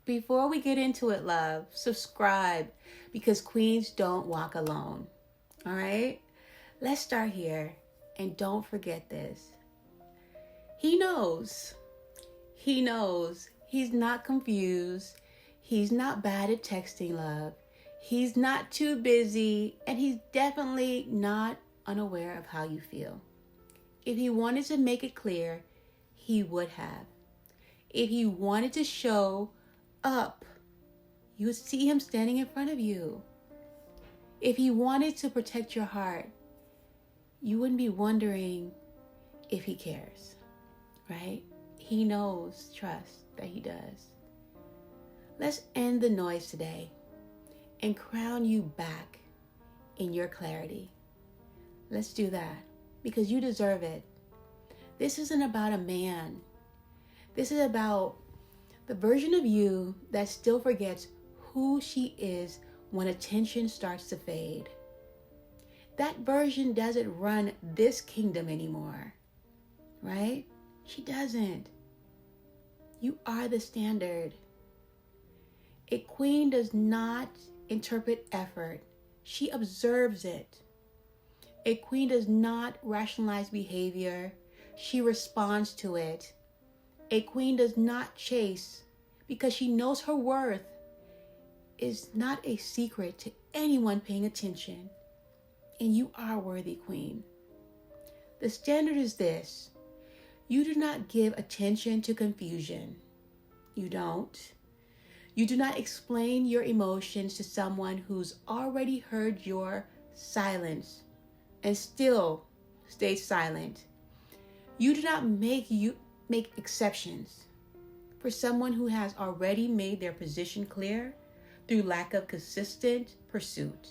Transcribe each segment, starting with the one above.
Before we get into it, love, subscribe because queens don't walk alone. All right? Let's start here. And don't forget this. He knows. He knows. He's not confused. He's not bad at texting, love. He's not too busy. And he's definitely not unaware of how you feel. If he wanted to make it clear, he would have. If he wanted to show up, you would see him standing in front of you. If he wanted to protect your heart, you wouldn't be wondering if he cares, right? He knows, trust that he does. Let's end the noise today and crown you back in your clarity. Let's do that because you deserve it. This isn't about a man. This is about the version of you that still forgets who she is when attention starts to fade. That version doesn't run this kingdom anymore, right? She doesn't. You are the standard. A queen does not interpret effort. She observes it. A queen does not rationalize behavior. She responds to it. A queen does not chase because she knows her worth is not a secret to anyone paying attention. And you are worthy, queen. The standard is this. You do not give attention to confusion. You don't. You do not explain your emotions to someone who's already heard your silence and still stays silent. You do not make exceptions for someone who has already made their position clear through lack of consistent pursuit.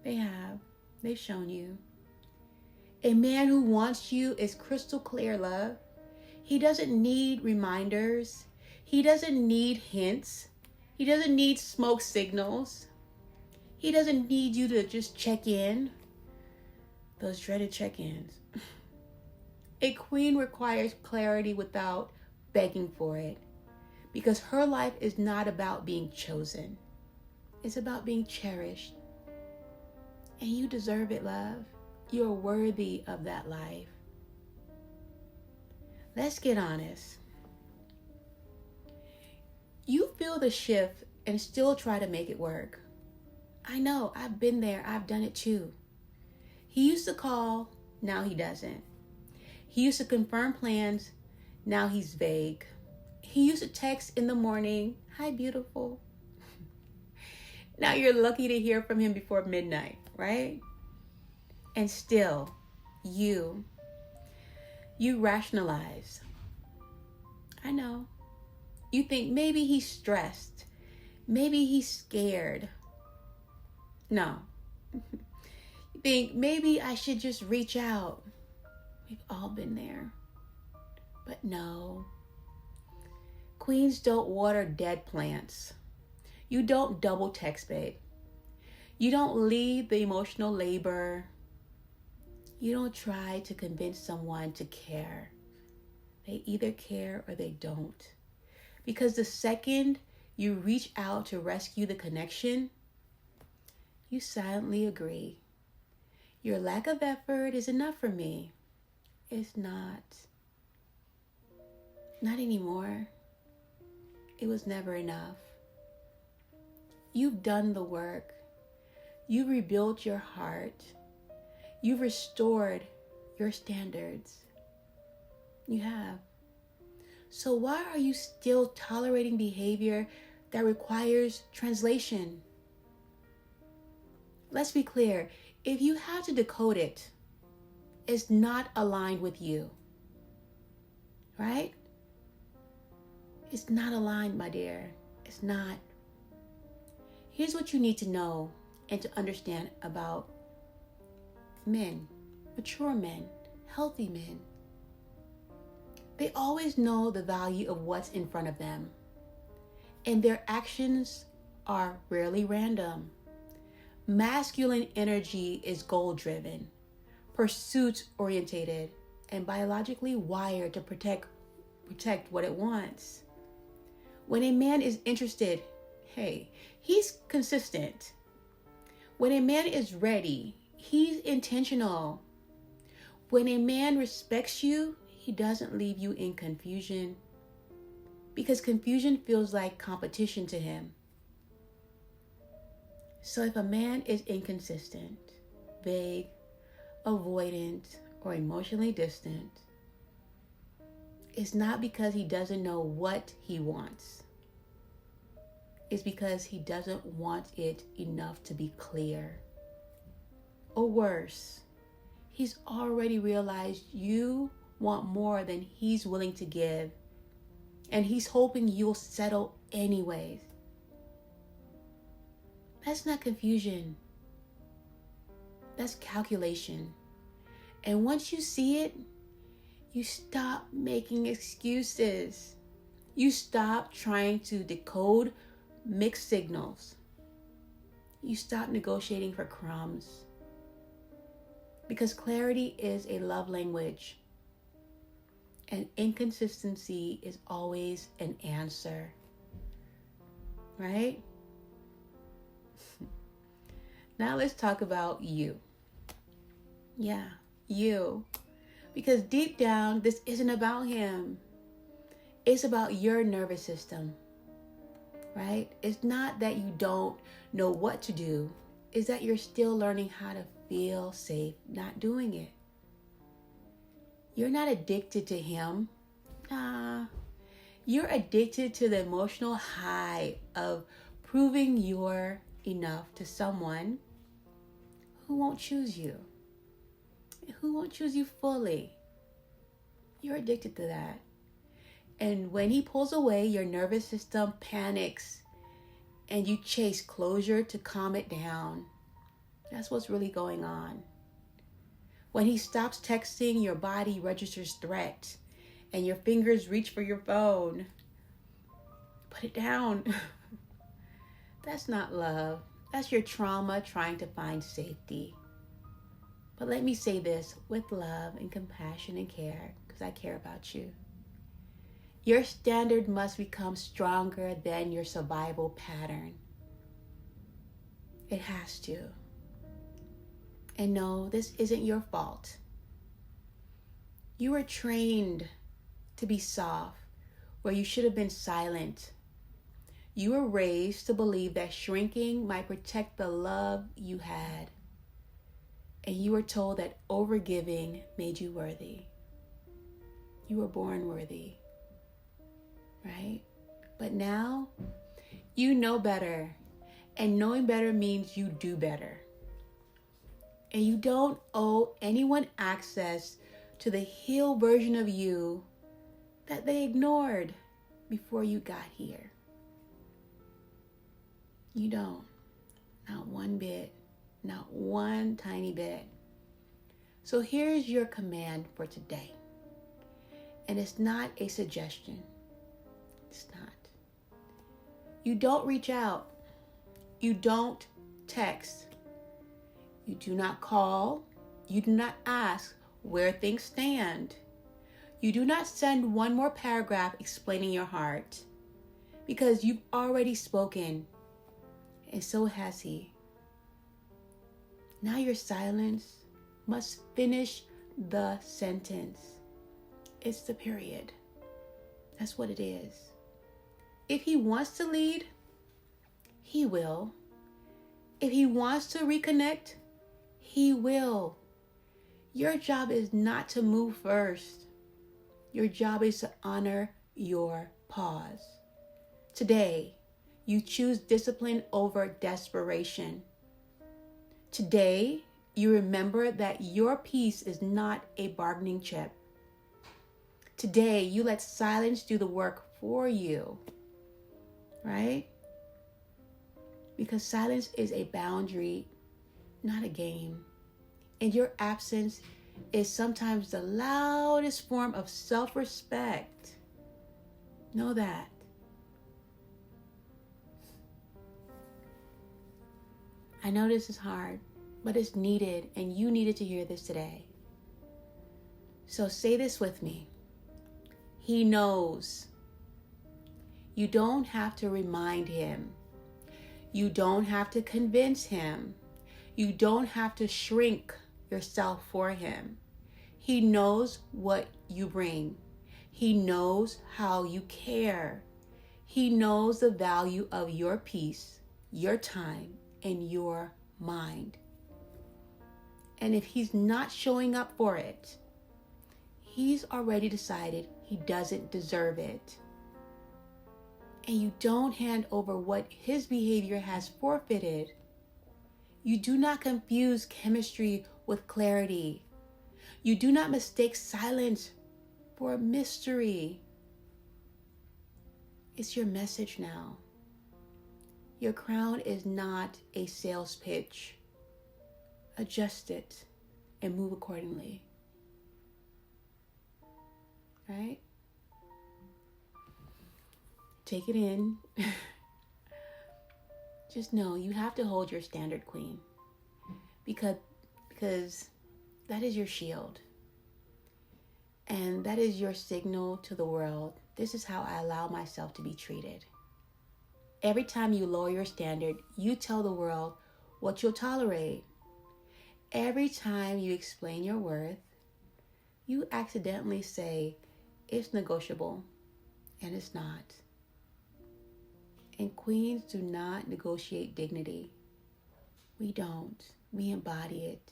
They have. They've shown you. A man who wants you is crystal clear, love. He doesn't need reminders. He doesn't need hints. He doesn't need smoke signals. He doesn't need you to just check in. Those dreaded check-ins. A queen requires clarity without begging for it because her life is not about being chosen. It's about being cherished. And you deserve it, love. You're worthy of that life. Let's get honest. You feel the shift and still try to make it work. I know, I've been there. I've done it too. He used to call, now he doesn't. He used to confirm plans, now he's vague. He used to text in the morning, hi beautiful. Now you're lucky to hear from him before midnight, right? And still, you rationalize. I know. You think maybe he's stressed. Maybe he's scared. No. You think maybe I should just reach out. We've all been there. But no. Queens don't water dead plants. You don't double text, babe. You don't lead the emotional labor. You don't try to convince someone to care. They either care or they don't. Because the second you reach out to rescue the connection, you silently agree. Your lack of effort is enough for me. It's not. Not anymore. It was never enough. You've done the work. You've rebuilt your heart. You've restored your standards. You have. So why are you still tolerating behavior that requires translation? Let's be clear. If you have to decode it, it's not aligned with you. Right? It's not aligned, my dear. It's not. Here's what you need to know and to understand about men, mature men, healthy men. They always know the value of what's in front of them, and their actions are rarely random. Masculine energy is goal-driven, pursuit-orientated, and biologically wired to protect what it wants. When a man is interested, hey, he's consistent. When a man is ready, he's intentional. When a man respects you, he doesn't leave you in confusion, because confusion feels like competition to him. So if a man is inconsistent, vague, avoidant, or emotionally distant, it's not because he doesn't know what he wants. It's because he doesn't want it enough to be clear. Or worse, he's already realized you want more than he's willing to give, and he's hoping you'll settle anyways. That's not confusion. That's calculation. And once you see it, you stop making excuses. You stop trying to decode mixed signals. You stop negotiating for crumbs. Because clarity is a love language. And inconsistency is always an answer. Right? Now let's talk about you. Yeah, you. Because deep down, this isn't about him. It's about your nervous system, right? It's not that you don't know what to do. It's that you're still learning how to feel safe not doing it. You're not addicted to him. Nah. You're addicted to the emotional high of proving you're enough to someone who won't choose you, who won't choose you fully. You're addicted to that. And when he pulls away, your nervous system panics and you chase closure to calm it down. That's what's really going on. When he stops texting, your body registers threat and your fingers reach for your phone. Put it down. That's not love. That's your trauma trying to find safety. But let me say this with love and compassion and care, because I care about you. Your standard must become stronger than your survival pattern. It has to. And no, this isn't your fault. You were trained to be soft where you should have been silent. You were raised to believe that shrinking might protect the love you had. And you were told that overgiving made you worthy. You were born worthy, right? But now, you know better. And knowing better means you do better. And you don't owe anyone access to the healed version of you that they ignored before you got here. You don't. Not one bit. Not one tiny bit. So here's your command for today. And it's not a suggestion. It's not. You don't reach out. You don't text. You do not call. You do not ask where things stand. You do not send one more paragraph explaining your heart, because you've already spoken, and so has he. Now your silence must finish the sentence. It's the period. That's what it is. If he wants to lead, he will. If he wants to reconnect, he will. Your job is not to move first. Your job is to honor your pause. Today, you choose discipline over desperation. Today, you remember that your peace is not a bargaining chip. Today, you let silence do the work for you, right? Because silence is a boundary, not a game. And your absence is sometimes the loudest form of self-respect. Know that. I know this is hard, but it's needed, and you needed to hear this today. So say this with me. He knows. You don't have to remind him. You don't have to convince him. You don't have to shrink yourself for him. He knows what you bring. He knows how you care. He knows the value of your peace, your time, and your mind. And if he's not showing up for it, he's already decided he doesn't deserve it. And you don't hand over what his behavior has forfeited. You do not confuse chemistry with clarity. You do not mistake silence for a mystery. It's your message now. Your crown is not a sales pitch. Adjust it and move accordingly. Right? Take it in. Just know you have to hold your standard, Queen. Because that is your shield. And that is your signal to the world. This is how I allow myself to be treated. Every time you lower your standard, you tell the world what you'll tolerate. Every time you explain your worth, you accidentally say it's negotiable, and it's not. And queens do not negotiate dignity. We don't. We embody it.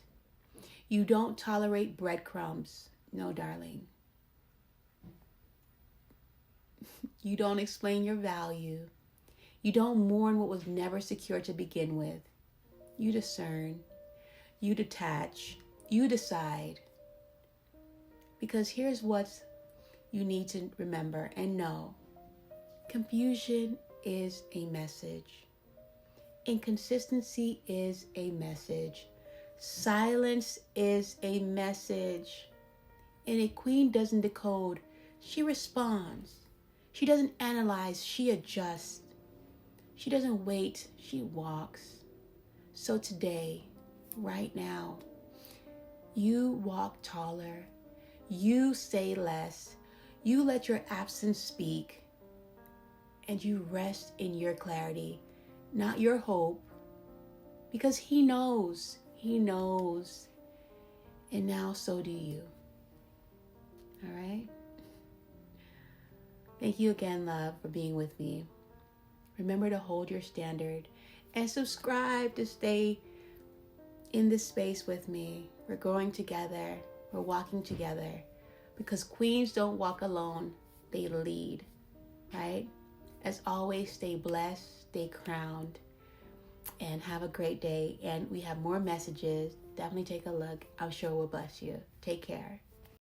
You don't tolerate breadcrumbs. No, darling. You don't explain your value. You don't mourn what was never secure to begin with. You discern. You detach. You decide. Because here's what you need to remember and know. Confusion is a message. Inconsistency is a message. Silence is a message. And a queen doesn't decode. She responds. She doesn't analyze. She adjusts. She doesn't wait. She walks. So today, right now, you walk taller. You say less. You let your absence speak. And you rest in your clarity, not your hope. Because he knows. He knows. And now so do you. All right? Thank you again, love, for being with me. Remember to hold your standard and subscribe to stay in this space with me. We're growing together. We're walking together. Because queens don't walk alone. They lead. Right? As always, stay blessed, stay crowned, and have a great day. And we have more messages. Definitely take a look. I'm sure it will bless you. Take care.